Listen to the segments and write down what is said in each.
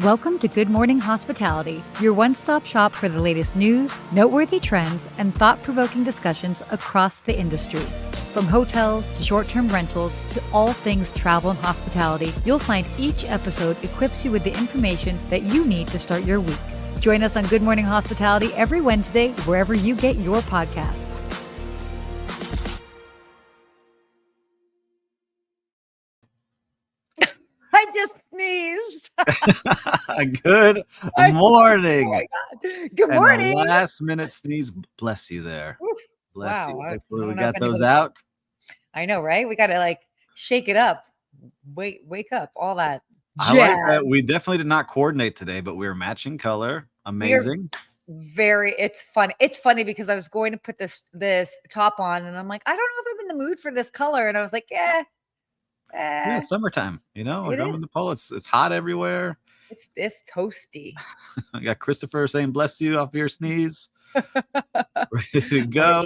Welcome to Good Morning Hospitality, your one-stop shop for the latest news, noteworthy trends, and thought-provoking discussions across the industry. From hotels to short-term rentals to all things travel and hospitality, you'll find each episode equips you with the information that you need to start your week. Join us on Good Morning Hospitality every Wednesday, wherever you get your podcasts. I just sneezed. Good morning. Oh my God. Good And morning. a last minute sneeze. Bless you there. Oof. Bless Wow. you. I Hopefully don't we know if got those anybody- out. I know, right? We got to shake it up. Wake up. All that I like that. jazz. We definitely did not coordinate today, but we're matching color. Amazing. It's fun. It's funny because I was going to put this top on and I'm like, I don't know if I'm in the mood for this color. And I was like, Yeah, summertime. It I'm in is. the pole. It's hot everywhere. It's toasty. I got Christopher saying bless you off your sneeze. Ready to go.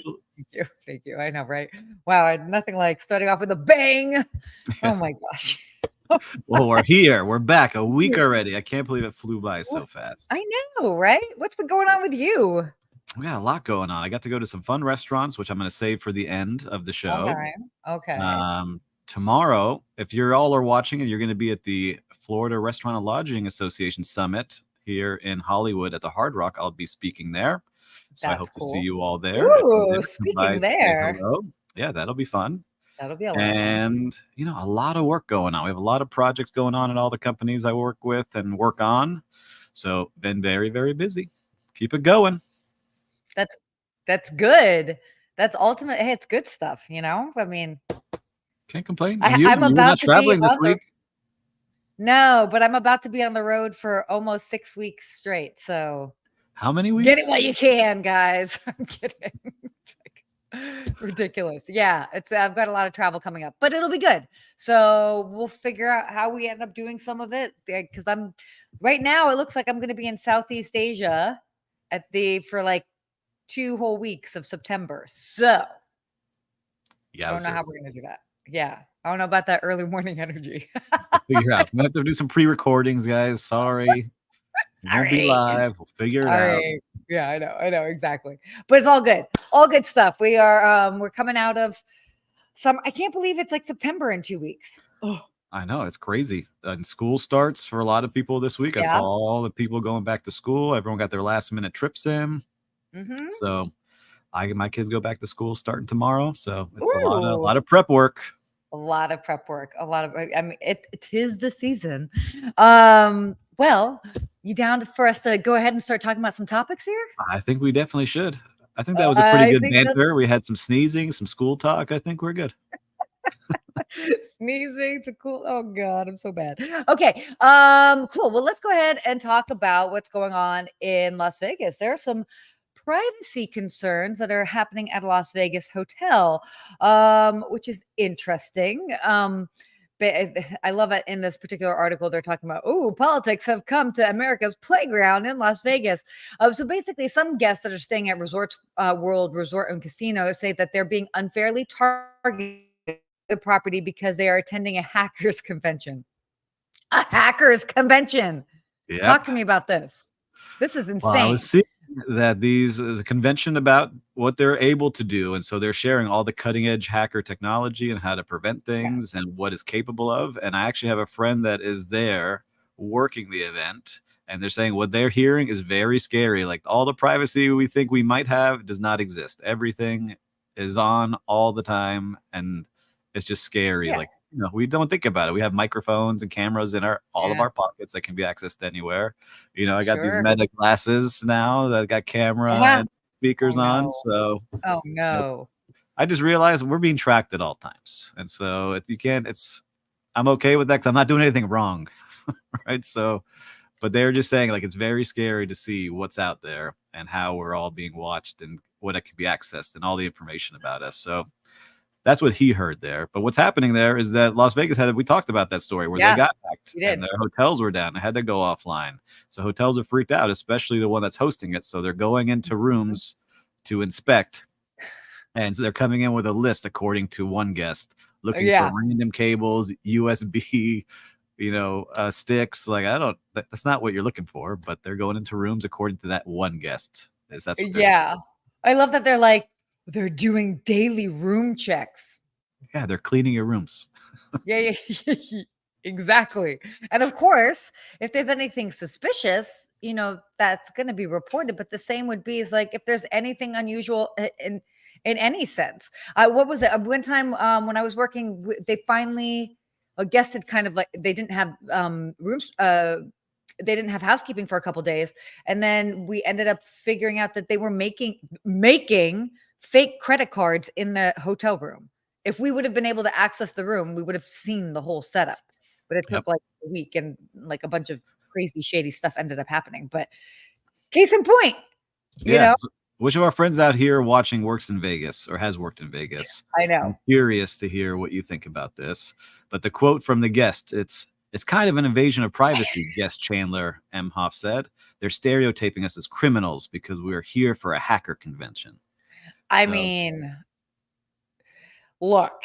Thank you. I know, right? Wow, nothing like starting off with a bang. Oh my gosh. Well, we're here. We're back a week already. I can't believe it flew by so fast. I know, right? What's been going on with you? We got a lot going on. I got to go to some fun restaurants, which I'm going to save for the end of the show. Okay. Tomorrow, if you're all are watching and you're going to be at the Florida Restaurant and Lodging Association Summit here in Hollywood at the Hard Rock, I'll be speaking there. So I hope to see you all there. Ooh, speaking there. Yeah, that'll be fun. That'll be a lot. And, a lot of work going on. We have a lot of projects going on at all the companies I work with and work on. So been very, very busy. Keep it going. That's good. That's ultimate. Hey, it's good stuff, I mean, can't complain. I'm about not to traveling this week. No, but I'm about to be on the road for almost 6 weeks straight. So how many weeks? Get it while you can, guys. I'm kidding. It's ridiculous. Yeah, I've got a lot of travel coming up, but it'll be good. So we'll figure out how we end up doing some of it because right now it looks like I'm going to be in Southeast Asia for 2 whole weeks of September. So yeah, I don't know how we're going to do that. Yeah. I don't know about that early morning energy. Figure out. We have to do some pre-recordings, guys. Sorry. Won't be live. We'll figure it out. Yeah, I know exactly. But it's all good. All good stuff. We're coming out of I can't believe it's September in 2 weeks. Oh. I know, it's crazy. And school starts for a lot of people this week. Yeah. I saw all the people going back to school. Everyone got their last minute trips in. Mm-hmm. So my kids go back to school starting tomorrow. So it's a lot of prep work. A lot of prep work. It is the season. Well, you down for us to go ahead and start talking about some topics here? I think we definitely should. I think that was a pretty good banter. We had some sneezing, some school talk. I think we're good. Sneezing to cool. Oh God, I'm so bad. Okay. Cool. Well, let's go ahead and talk about what's going on in Las Vegas. There are some privacy concerns that are happening at a Las Vegas hotel, which is interesting. But I love it in this particular article. They're talking about, politics have come to America's playground in Las Vegas. So basically, some guests that are staying at World Resort and Casino say that they're being unfairly targeted the property because they are attending a hackers convention. A hackers convention. Yep. Talk to me about this. This is insane. Well, I was seeing that is a convention about what they're able to do. And so they're sharing all the cutting edge hacker technology and how to prevent things and what is capable of. And I actually have a friend that is there working the event. And they're saying what they're hearing is very scary. Like all the privacy we think we might have does not exist. Everything is on all the time. And it's just scary. Yeah. We don't think about it. We have microphones and cameras in all of our pockets that can be accessed anywhere. I got these Meta glasses now that got camera and speakers on. So, I just realized we're being tracked at all times. And so I'm okay with that because I'm not doing anything wrong. Right. So, but they're just saying it's very scary to see what's out there and how we're all being watched and what it can be accessed and all the information about us. So, that's what he heard there. But what's happening there is that Las Vegas we talked about that story where they got hacked and their hotels were down. They had to go offline. So hotels are freaked out, especially the one that's hosting it. So they're going into rooms to inspect. And so they're coming in with a list, according to one guest, looking for random cables, USB sticks. Like, that's not what you're looking for, but they're going into rooms according to that one guest. That's what they're doing. Yeah. I love that they're doing daily room checks. Yeah, they're cleaning your rooms. Yeah, exactly. And of course, if there's anything suspicious, that's going to be reported. But the same would be is like if there's anything unusual in any sense. What was it? One time when I was working, they finally, I guess it kind of like they didn't have rooms. They didn't have housekeeping for a couple days, and then we ended up figuring out that they were making fake credit cards in the hotel room. If we would have been able to access the room, we would have seen the whole setup. But it took like a week, and like a bunch of crazy, shady stuff ended up happening. But case in point, you know. So which of our friends out here watching works in Vegas or has worked in Vegas? I know. I'm curious to hear what you think about this. But the quote from the guest, it's kind of an invasion of privacy, guest Chandler Emhoff said. They're stereotyping us as criminals because we're here for a hacker convention. I mean, look,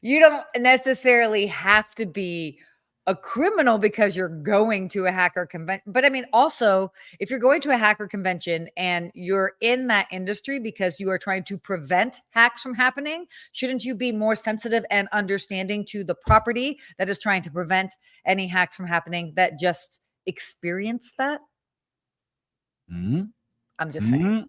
you don't necessarily have to be a criminal because you're going to a hacker convention. But I mean, also, if you're going to a hacker convention and you're in that industry because you are trying to prevent hacks from happening, shouldn't you be more sensitive and understanding to the property that is trying to prevent any hacks from happening that just experience that? Mm-hmm. I'm just saying.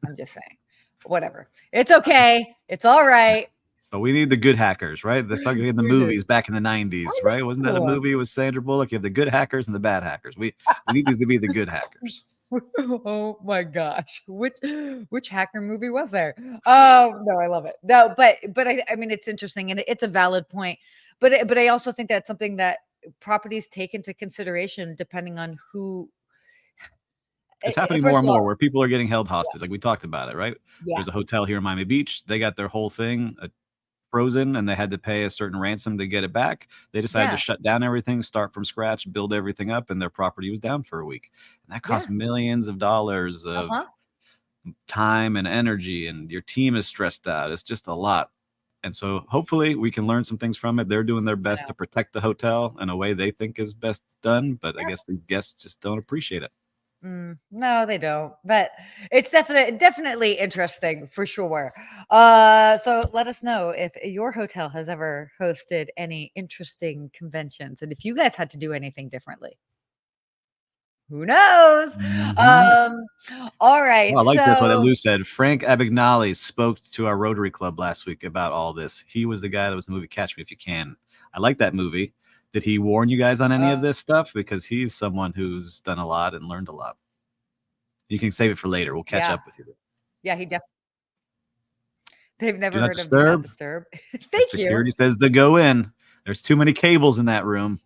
I'm just saying. Whatever. It's okay. It's all right. But we need the good hackers, right? That's like in the movies back in the 90s, right? Wasn't that a movie with Sandra Bullock? You have the good hackers and the bad hackers. We need these to be the good hackers. Oh my gosh. Which hacker movie was there? Oh no, I love it. No, but I mean it's interesting and it's a valid point. But I also think that's something that properties take into consideration depending on who. It's happening more and more where people are getting held hostage. Like we talked about it, right? Yeah. There's a hotel here in Miami Beach. They got their whole thing frozen and they had to pay a certain ransom to get it back. They decided to shut down everything, start from scratch, build everything up, and their property was down for a week. And that cost millions of dollars of time and energy, and your team is stressed out. It's just a lot. And so hopefully we can learn some things from it. They're doing their best to protect the hotel in a way they think is best done, but I guess these guests just don't appreciate it. No, they don't. But it's definitely interesting for sure. So let us know if your hotel has ever hosted any interesting conventions and if you guys had to do anything differently. Who knows? All right. I like this one that Lou said. Frank Abagnale spoke to our Rotary Club last week about all this. He was the guy that was in the movie Catch Me If You Can. I like that movie. Did he warn you guys on any of this stuff? Because he's someone who's done a lot and learned a lot. You can save it for later. We'll catch up with you. Yeah, he definitely. They've never heard of Do Not Disturb. Thank you. Security says to go in. There's too many cables in that room.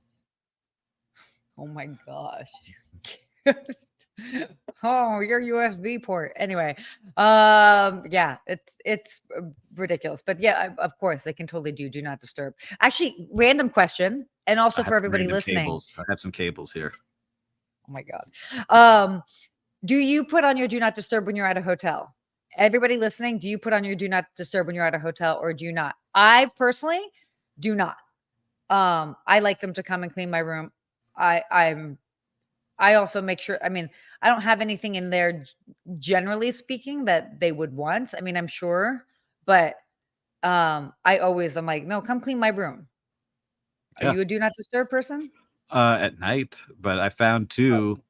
Oh my gosh. Oh, your USB port. Anyway, yeah, it's ridiculous. But yeah, of course, they can totally do Not Disturb. Actually, random question, and also for everybody listening. Cables. I have some cables here. Oh my God. Do you put on your Do Not Disturb when you're at a hotel? Everybody listening, do you put on your Do Not Disturb when you're at a hotel or do you not? I personally do not. I like them to come and clean my room. I also make sure, I mean, I don't have anything in there, generally speaking, that they would want. I mean, I'm sure, but I'm like, no, come clean my room. Are you a Do Not Disturb person? At night, but I found too,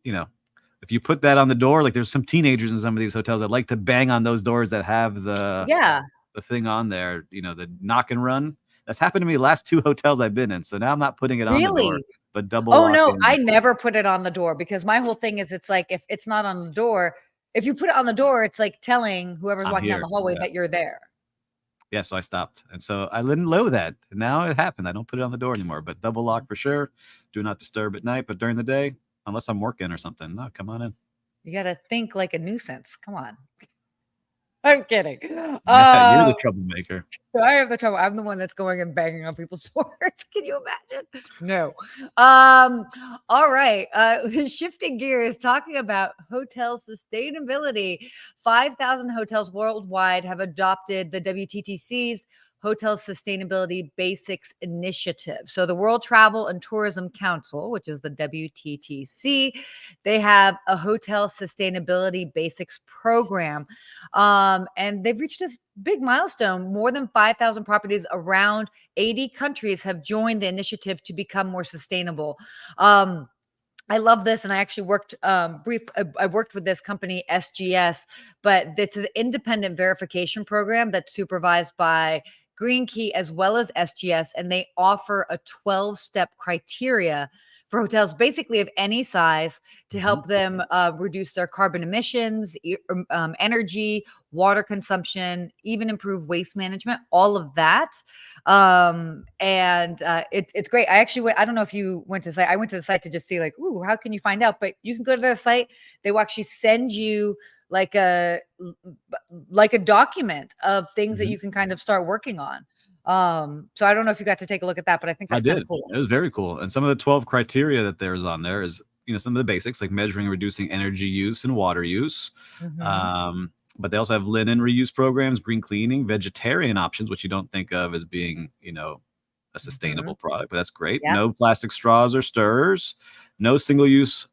if you put that on the door, like there's some teenagers in some of these hotels that like to bang on those doors that have the thing on there, the knock and run. That's happened to me the last 2 hotels I've been in. So now I'm not putting it on the door, but double. Oh no, I never put it on the door because my whole thing is it's like if it's not on the door, if you put it on the door, it's like telling whoever's walking down the hallway that you're there. Yeah, so I stopped. And so I didn't know that. Now it happened. I don't put it on the door anymore, but double lock for sure. Do not disturb at night, but during the day, unless I'm working or something. No, come on in. You got to think like a nuisance. Come on. I'm kidding. You're the troublemaker. I have the trouble. I'm the one that's going and banging on people's doors. Can you imagine? No. All right. Shifting gears, talking about hotel sustainability. 5,000 hotels worldwide have adopted the WTTC's Hotel Sustainability Basics Initiative. So the World Travel and Tourism Council, which is the WTTC, they have a Hotel Sustainability Basics program. And they've reached this big milestone. More than 5,000 properties around 80 countries have joined the initiative to become more sustainable. I love this, and I actually worked I worked with this company SGS, but it's an independent verification program that's supervised by Green Key as well as SGS, and they offer a 12-step criteria for hotels, basically of any size, to help them reduce their carbon emissions, energy, water consumption, even improve waste management, all of that. It's great. I actually went, I don't know if you went to the site. I went to the site to just see like, ooh, how can you find out? But you can go to their site. They will actually send you like a document of things that you can kind of start working on. So I don't know if you got to take a look at that, but I think that's kind of cool. It was very cool. And some of the 12 criteria that there's on there is, some of the basics like measuring and reducing energy use and water use. But they also have linen reuse programs, green cleaning, vegetarian options, which you don't think of as being, a sustainable product, but that's great. Yeah. No plastic straws or stirrers, no single-use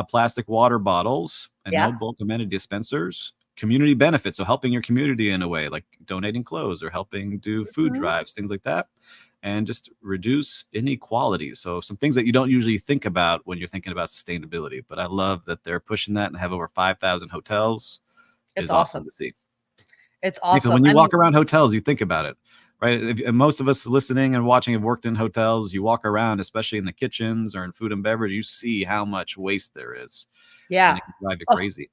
plastic water bottles, and no bulk amenity dispensers. Community benefits, so helping your community in a way, like donating clothes or helping do food drives, things like that. And just reduce inequality. So some things that you don't usually think about when you're thinking about sustainability. But I love that they're pushing that and have over 5,000 hotels. It's awesome to see. It's awesome. Because when you walk around hotels, you think about it, right? And most of us listening and watching have worked in hotels. You walk around, especially in the kitchens or in food and beverage, you see how much waste there is. Yeah. And it can drive you crazy.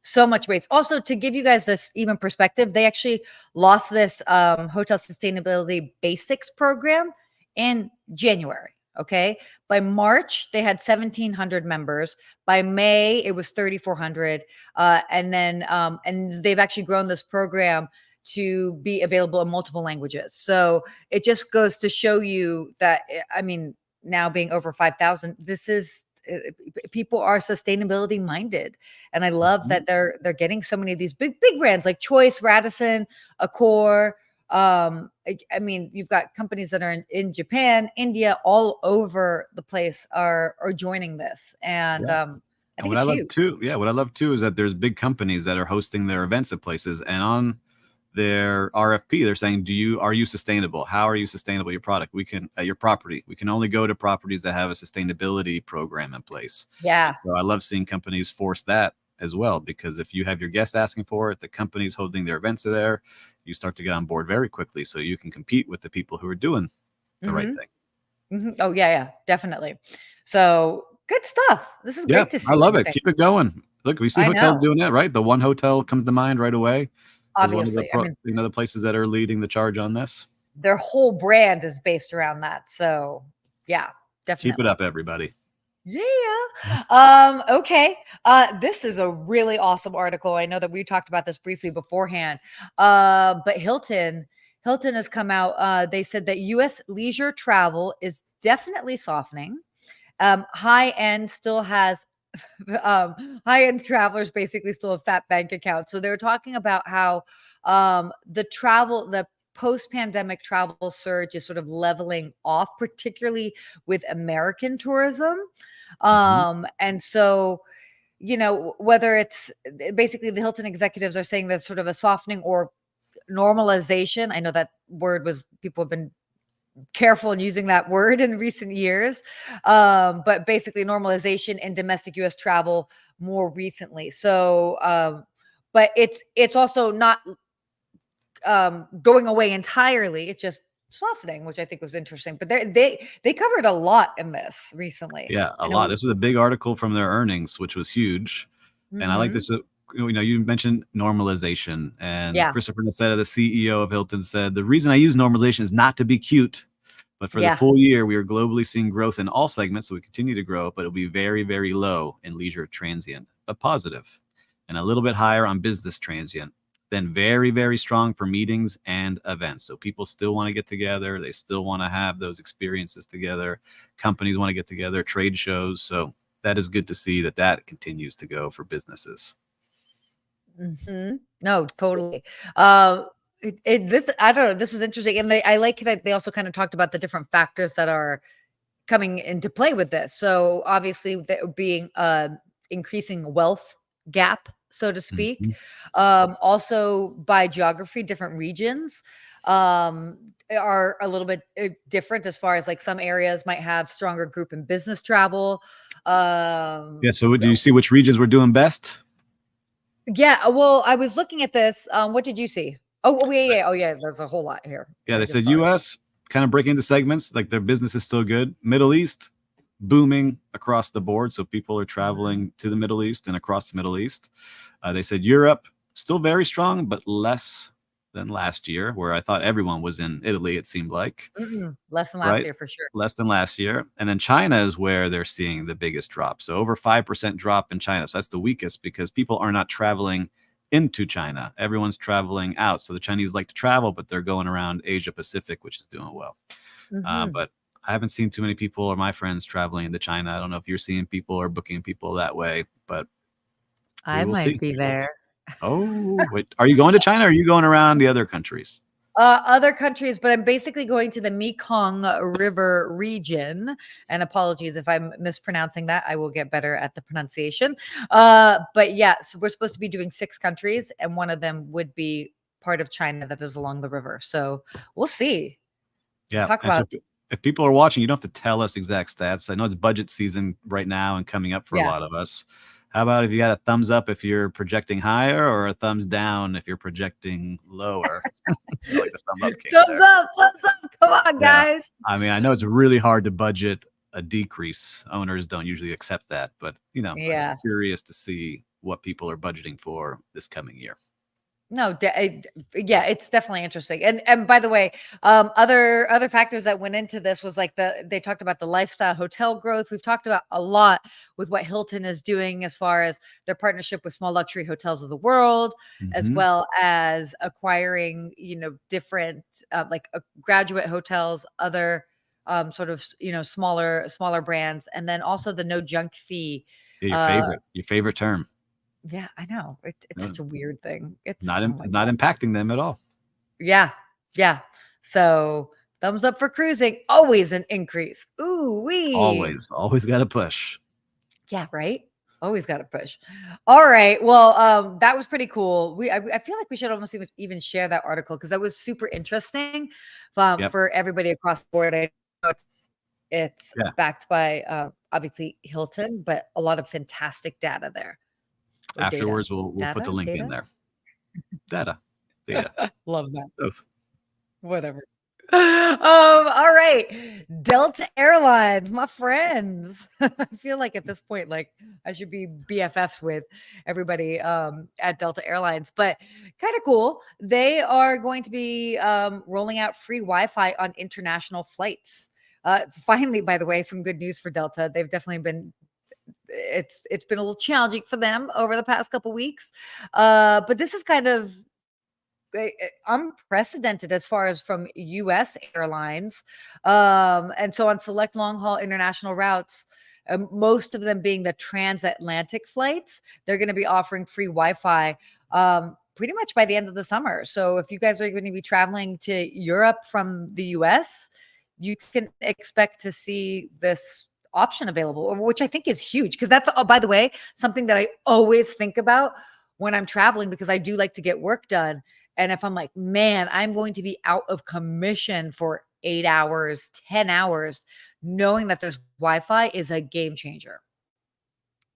So much waste. Also, to give you guys this even perspective, they actually lost this Hotel Sustainability Basics program in January. Okay. By March, they had 1,700 members. By May, it was 3,400. And they've actually grown this program to be available in multiple languages. So it just goes to show you that, I mean, now being over 5,000, people are sustainability minded. And I love that they're getting so many of these big brands like Choice, Radisson, Accor. I mean, you've got companies that are in Japan, India, all over the place are joining this. And I think what I love too is that there's big companies that are hosting their events at places, and on their RFP, they're saying, are you sustainable? How are you sustainable? Your product, your property. We can only go to properties that have a sustainability program in place. Yeah. So I love seeing companies force that as well, because if you have your guests asking for it, the companies holding their events are there, you start to get on board very quickly, so you can compete with the people who are doing the right thing. Oh yeah, definitely. So good stuff. This is great to see. I love it. Keep it going. Look, we see hotels doing that, right? The one hotel comes to mind right away. Obviously, one of the places that are leading the charge on this. Their whole brand is based around that. So yeah, definitely. Keep it up, everybody. Yeah. Okay. This is a really awesome article. I know that we talked about this briefly beforehand. But Hilton has come out. They said that U.S. leisure travel is definitely softening. High-end still has high-end travelers basically still have fat bank accounts. So they're talking about how the post-pandemic travel surge is sort of leveling off, particularly with American tourism. And so, whether it's basically the Hilton executives are saying there's sort of a softening or normalization. I know that word people have been careful in using that word in recent years, but basically normalization in domestic U.S. travel more recently. So, but it's also not going away entirely. It's just softening, which I think was interesting. But they covered a lot in this recently. Yeah, a lot. This was a big article from their earnings, which was huge. And I like this. You mentioned normalization, and Christopher Nassetta, the CEO of Hilton, said the reason I use normalization is not to be cute, but for the full year, we are globally seeing growth in all segments. So we continue to grow, but it'll be very, very low in leisure transient, but positive, and a little bit higher on business transient. Then very, very strong for meetings and events. So people still want to get together. They still want to have those experiences together. Companies want to get together, trade shows. So that is good to see that continues to go for businesses. No, totally. This, I don't know. This was interesting, and I like that they also kind of talked about the different factors that are coming into play with this. So obviously, being increasing wealth gap, so to speak. Also by geography, different regions are a little bit different as far as like some areas might have stronger group and business travel. Yeah. So do you see which regions were doing best? Yeah. Well, I was looking at this. What did you see? Oh, yeah. Oh, yeah. There's a whole lot here. Yeah, they said U.S. kind of breaking into segments, like their business is still good. Middle East, booming across the board. So people are traveling to the Middle East and across the Middle East. They said Europe, still very strong, but less than last year, where I thought everyone was in Italy, it seemed like. Less than last year, for sure. Less than last year. And then China is where they're seeing the biggest drop. So over 5% drop in China. So that's the weakest because people are not traveling into China. Everyone's traveling out. So the Chinese like to travel, but they're going around Asia Pacific, which is doing well. But I haven't seen too many people or my friends traveling into China. I don't know if you're seeing people or booking people that way, but I might be there. Oh, wait, are you going to China or are you going around the other countries? Other countries, but I'm basically going to the Mekong River region. And apologies if I'm mispronouncing that. I will get better at the pronunciation. But yeah, so we're supposed to be doing 6 countries, and one of them would be part of China that is along the river. So we'll see. Yeah. Talk about. So if people are watching, you don't have to tell us exact stats. I know it's budget season right now and coming up for a lot of us. How about if you got a thumbs up if you're projecting higher or a thumbs down if you're projecting lower? Like the thumb up thumbs up, thumbs up. Come on, guys. I mean, I know it's really hard to budget a decrease. Owners don't usually accept that, but I'm curious to see what people are budgeting for this coming year. No, yeah, it's definitely interesting. And by the way, other factors that went into this was like they talked about the lifestyle hotel growth. We've talked about a lot with what Hilton is doing as far as their partnership with small luxury hotels of the world, as well as acquiring, different like graduate hotels, other sort of smaller brands, and then also the no junk fee. Yeah, your favorite term. Yeah, I know. It's such a weird thing. It's not impacting them at all. Yeah. So thumbs up for cruising. Always an increase. Ooh wee. Always got to push. Yeah, right. Always got to push. All right. Well, that was pretty cool. I feel like we should almost even share that article because that was super interesting for everybody across the board. I know it's backed by obviously Hilton, but a lot of fantastic data there. Afterwards, we'll put the link in there. Data. Love that. Both. Whatever. All right. Delta Airlines, my friends. I feel like at this point, like I should be BFFs with everybody at Delta Airlines, but kind of cool. They are going to be rolling out free Wi-Fi on international flights. Finally, by the way, some good news for Delta. They've definitely been it's been a little challenging for them over the past couple weeks. But this is kind of unprecedented as far as from U.S. airlines. And so on select long-haul international routes, most of them being the transatlantic flights, they're going to be offering free Wi-Fi pretty much by the end of the summer. So if you guys are going to be traveling to Europe from the U.S., you can expect to see this option available, which I think is huge because that's, by the way, something that I always think about when I'm traveling because I do like to get work done. And if I'm like, man, I'm going to be out of commission for 8 hours, 10 hours, knowing that there's Wi-Fi is a game changer.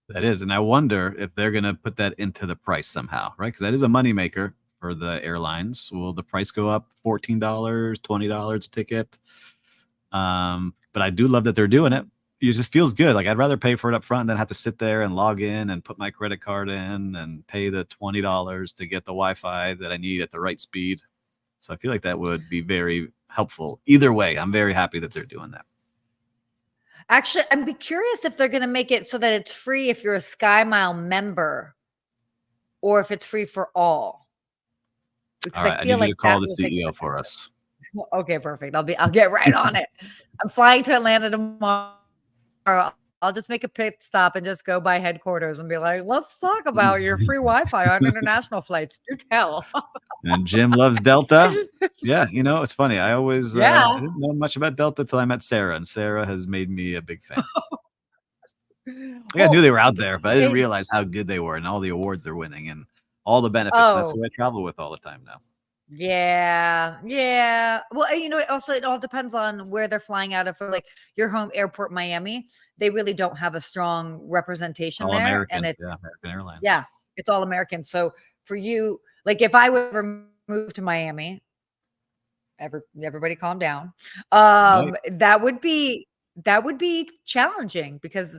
That is. And I wonder if they're going to put that into the price somehow, right? Because that is a moneymaker for the airlines. Will the price go up $14, $20 a ticket? But I do love that they're doing it. It just feels good. Like I'd rather pay for it up front than have to sit there and log in and put my credit card in and pay the $20 to get the Wi-Fi that I need at the right speed. So I feel like that would be very helpful. Either way, I'm very happy that they're doing that. Actually, I'd be curious if they're going to make it so that it's free if you're a SkyMile member or if it's free for all. All right, I need you to call the CEO for us. Okay, perfect. I'll get right on it. I'm flying to Atlanta tomorrow. I'll just make a pit stop and just go by headquarters and be like, let's talk about your free Wi-Fi on international flights. Do tell. And Jim loves Delta. Yeah, it's funny. I always I didn't know much about Delta till I met Sarah, and Sarah has made me a big fan. I knew they were out there, but I didn't realize how good they were and all the awards they're winning and all the benefits. That's who I travel with all the time now. Yeah. Well, also it all depends on where they're flying out of. For like your home airport, Miami, they really don't have a strong representation all there, American, and it's American Airlines. Yeah, it's all American. So for you, like if I would ever move to Miami, everybody calm down. That would be challenging because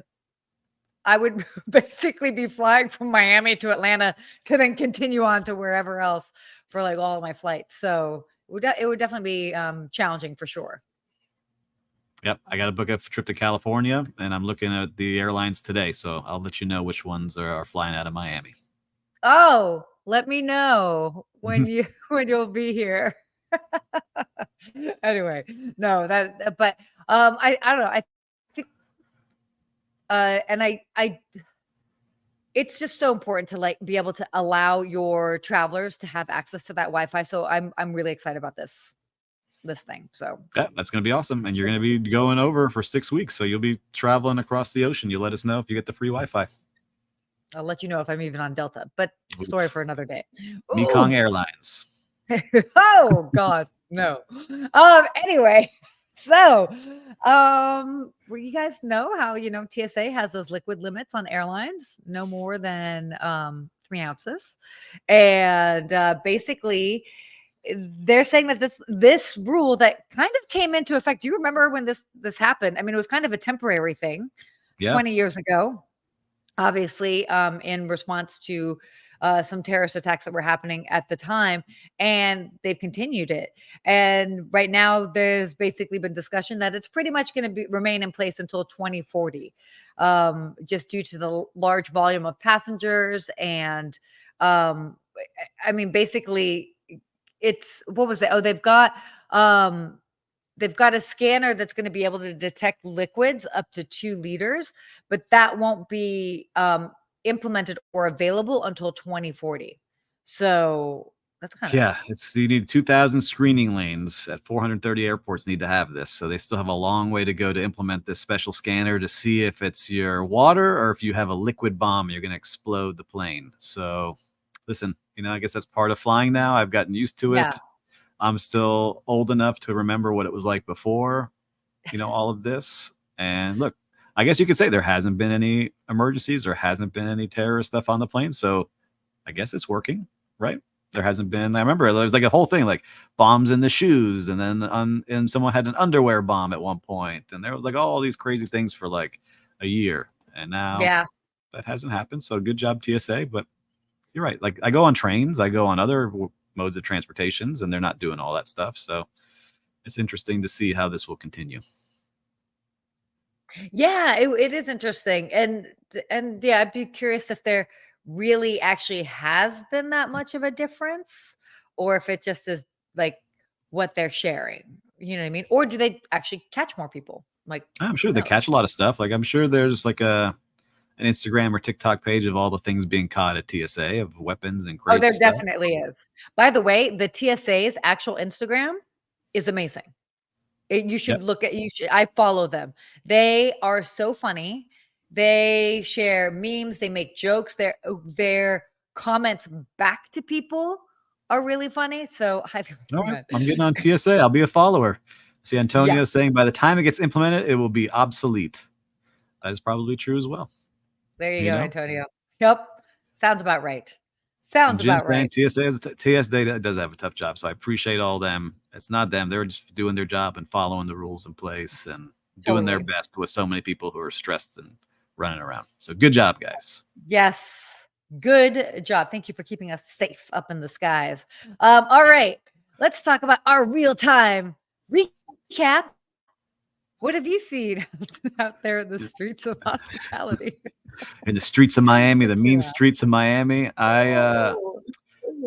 I would basically be flying from Miami to Atlanta to then continue on to wherever else for like all of my flights. So it would definitely be challenging for sure. Yep. I got to book a trip to California and I'm looking at the airlines today. So I'll let you know which ones are flying out of Miami. Oh, let me know when you'll be here. Anyway, no, but I don't know. I think and I it's just so important to like be able to allow your travelers to have access to that Wi-Fi. So I'm really excited about this thing. So yeah, that's going to be awesome. And you're going to be going over for 6 weeks. So you'll be traveling across the ocean. You let us know if you get the free Wi-Fi. I'll let you know if I'm even on Delta, but story for another day. Mekong Airlines. Oh God, no. Anyway, so you guys know how TSA has those liquid limits on airlines, no more than 3 ounces, and basically they're saying that this rule that kind of came into effect. Do you remember when this happened? I mean, it was kind of a temporary thing 20 years ago. Obviously, in response to some terrorist attacks that were happening at the time, and they've continued it. And right now, there's basically been discussion that it's pretty much going to remain in place until 2040, just due to the large volume of passengers. And I mean, basically, what was it? Oh, they've got a scanner that's going to be able to detect liquids up to 2 liters, but that won't be implemented or available until 2040. So that's kind of you need 2,000 screening lanes at 430 airports need to have this. So they still have a long way to go to implement this special scanner to see if it's your water or if you have a liquid bomb, you're going to explode the plane. So listen, I guess that's part of flying now. I've gotten used to it. I'm still old enough to remember what it was like before, all of this. And look, I guess you could say there hasn't been any emergencies or hasn't been any terrorist stuff on the plane. So I guess it's working, right? There hasn't been. I remember there was like a whole thing like bombs in the shoes, and then and someone had an underwear bomb at one point, and there was like all these crazy things for like a year, and now that hasn't happened. So good job, TSA. But you're right. Like I go on trains, I go on other modes of transportations, and they're not doing all that stuff. So it's interesting to see how this will continue. Yeah, it is interesting. And yeah, I'd be curious if there really actually has been that much of a difference, or if it just is like what they're sharing. You know what I mean? Or do they actually catch more people? Like I'm sure they catch a lot of stuff. Like I'm sure there's like an Instagram or TikTok page of all the things being caught at TSA of weapons and crazy there stuff. definitely is. By the way, the TSA's actual Instagram is amazing. You should look at. I follow them. They are so funny. They share memes. They make jokes. Their comments back to people are really funny. So I'm getting on TSA. I'll be a follower. See, Antonio saying by the time it gets implemented, it will be obsolete. That is probably true as well. There you go, Antonio. Yep. Sounds about right. Sounds about right. TSA does have a tough job, so I appreciate all them. It's not them. They're just doing their job and following the rules in place and doing their best with so many people who are stressed and running around. So good job, guys. Yes. Good job. Thank you for keeping us safe up in the skies. All right. Let's talk about our real-time recap. What have you seen out there in the streets of hospitality? In the streets of Miami, the mean streets of Miami. I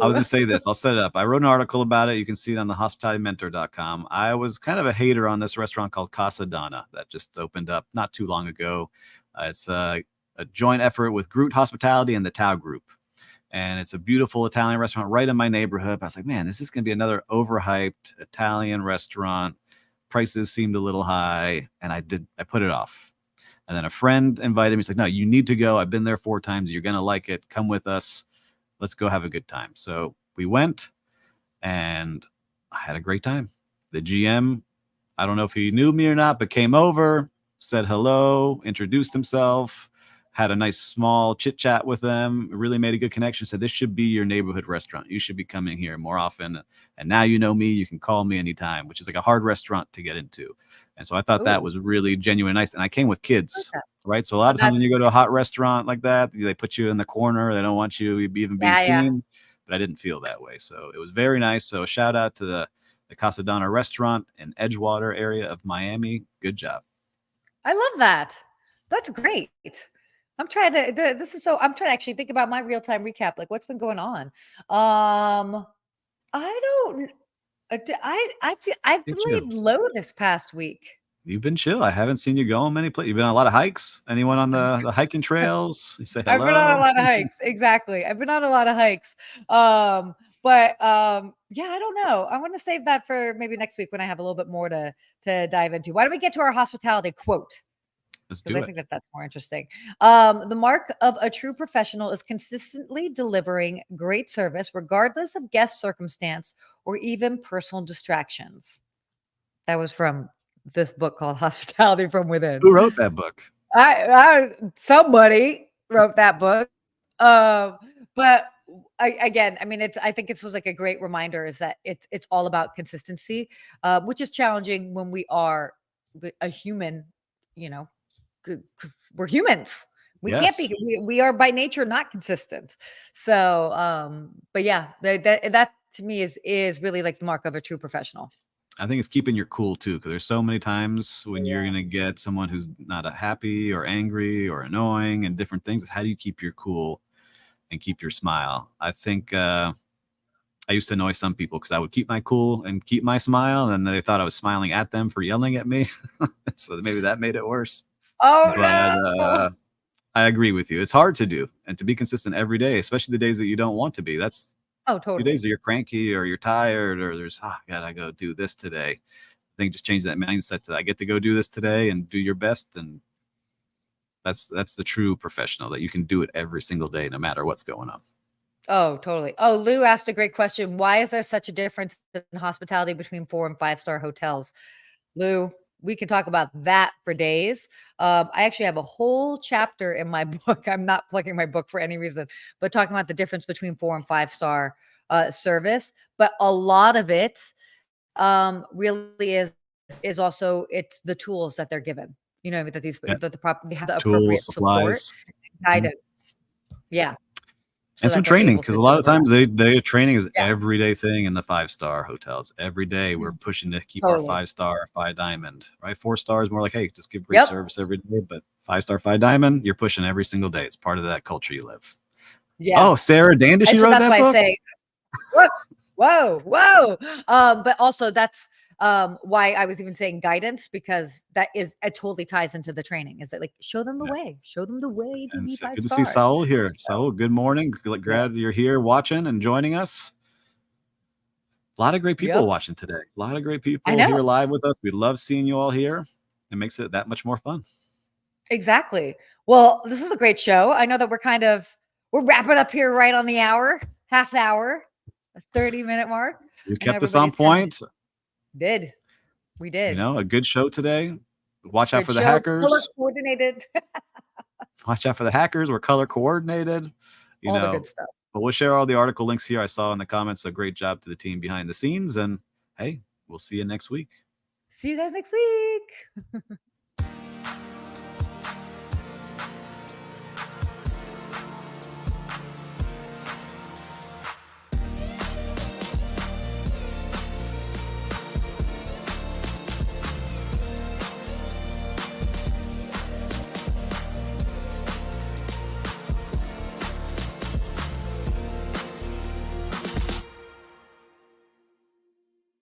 was going to say this. I'll set it up. I wrote an article about it. You can see it on the hospitalitymentor.com. I was kind of a hater on this restaurant called Casa Donna that just opened up not too long ago. It's a joint effort with Groot Hospitality and the Tao Group. And it's a beautiful Italian restaurant right in my neighborhood. But I was like, man, this is going to be another overhyped Italian restaurant. Prices seemed a little high, and I put it off. And then a friend invited me. He's like, no, you need to go. I've been there 4 times. You're going to like it. Come with us. Let's go have a good time. So we went, and I had a great time. The GM, I don't know if he knew me or not, but came over, said hello, introduced himself, had a nice small chit chat with them, really made a good connection, said this should be your neighborhood restaurant. You should be coming here more often. And now you know me, you can call me anytime, which is like a hard restaurant to get into. And so I thought that was really genuine, nice. And I came with kids, right? So a lot of times when you go to a hot restaurant like that, they put you in the corner. They don't want you even being seen. But I didn't feel that way. So it was very nice. So shout out to the Casa Donna restaurant in Edgewater area of Miami. Good job. I love that. That's great. I'm trying to actually think about my real-time recap. Like what's been going on? I played low this past week. You've been chill. I haven't seen you go on many places. You've been on a lot of hikes. Anyone on the hiking trails? You say hello. I've been on a lot of hikes. Exactly. I've been on a lot of hikes. Yeah, I don't know. I want to save that for maybe next week when I have a little bit more to dive into. Why don't we get to our hospitality quote? Because I think that's more interesting. The mark of a true professional is consistently delivering great service, regardless of guest circumstance or even personal distractions. That was from this book called Hospitality from Within. Who wrote that book? Somebody wrote that book. But I think this was like a great reminder is that it's all about consistency, which is challenging when we are a human, we're humans. We can't be, we are by nature not consistent. So, but yeah, that to me is really like the mark of a true professional. I think it's keeping your cool too, because there's so many times when you're going to get someone who's not happy or angry or annoying and different things. How do you keep your cool and keep your smile? I think I used to annoy some people because I would keep my cool and keep my smile, and they thought I was smiling at them for yelling at me. So maybe that made it worse. Oh, no. I agree with you. It's hard to do and to be consistent every day, especially the days that you don't want to be. That's totally. 2 days that you're cranky or you're tired or there's, gotta go do this today. I think just change that mindset to I get to go do this today and do your best. And that's the true professional, that you can do it every single day, no matter what's going on. Oh, totally. Oh, Lou asked a great question. Why is there such a difference in hospitality between 4 and 5-star hotels? Lou, we can talk about that for days. I actually have a whole chapter in my book. I'm not plugging my book for any reason, but talking about the difference between 4 and 5-star service. But a lot of it really is also it's the tools that they're given. That that the property have the appropriate support, guidance. Yeah. And some training, because a lot of times their training is everyday thing in the 5-star hotels. Every day we're pushing to keep our 5-star, 5 diamond, right? 4 stars more like, hey, just give great service every day. But 5-star, 5 diamond, you're pushing every single day. It's part of that culture you live. Yeah. Oh, Sarah Danda, she wrote that book? That's why I say, whoa. But also that's why I was even saying guidance, because that is, it totally ties into the training. Is that like, show them the way to be 5 stars. Good to see Saul here. Saul, good morning. Glad you're here watching and joining us. A lot of great people watching today. A lot of great people here live with us. We love seeing you all here. It makes it that much more fun. Exactly. Well, this is a great show. I know that we're wrapping up here right on the hour, half hour, a 30-minute mark. You kept us on point. We did. A good show today. Watch out for the hackers. Color coordinated. Watch out for the hackers. We're color coordinated. All the good stuff. But we'll share all the article links here. I saw in the comments. A great job to the team behind the scenes. And hey, we'll see you next week. See you guys next week.